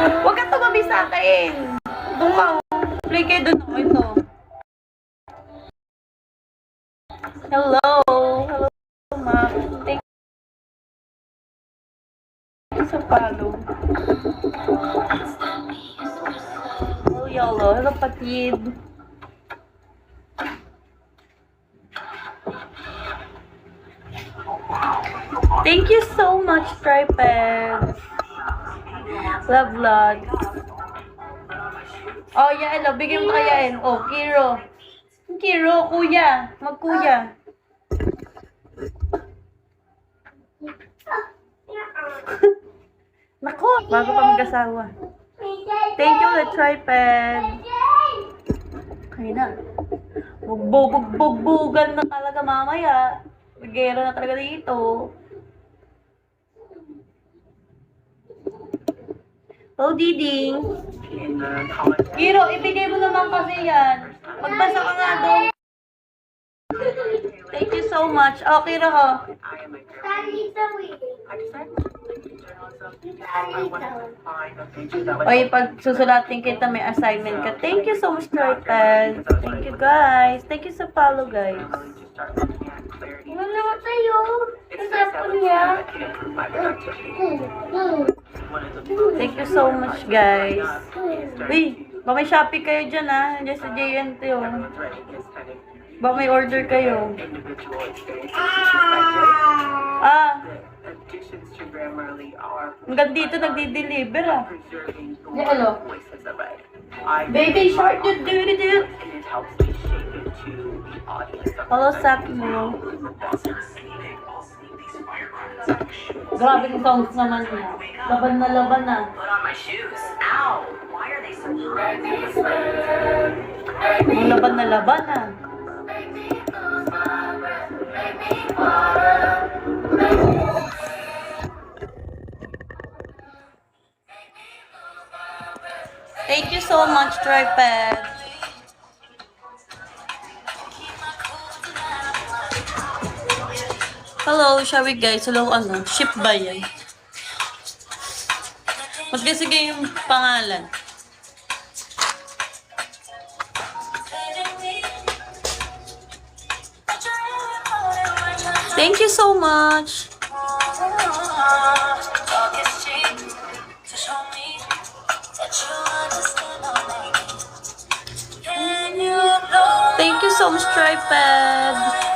Huwag ka tumabi sa akin. Doon ka. Play kayo doon. Oh, ito. Hello. Hello, ma'am. Thank you sa follow. Hello, YOLO. Hello, Patid. Thank you so much, Tripod. Love, love. Oh, Yael, bigyan mo kay Yael. Oh, Kiro. Kiro, kuya. Magkuya. Nako, bago pa mag-asawa. Thank you, the Tripod. Kaya na. Bugbog-bugbugan na talaga mamaya. Magera na talaga dito. Oh, Diding. Kiro, ibigay mo naman kasi yan. Magbasa ka nga doon. Thank you so much. Oh, Kiro, ho. Oy, pag susulatin kita, may assignment ka. Thank you so much, Tripod. Thank you, guys. Thank you sa follow, guys. Ano naman sa'yo? Nasarap ko niya. Thank you so much, guys. Uy, baka may Shopee kayo dyan, ha? Diyan sa JNT, oh. Baka may order kayo. Hanggang dito nagdi-deliver, ah. Hello. Baby shark, do. Hello, Sakmo. Grabe yung songs naman niya. Laban na laban na. Ang laban na laban na. Thank you so much, Tripod. Hello, shall we guys? Hello, ano? Ship ba yan? Magkasige yung pangalan. Thank you so much. Thank you so much, Tripod.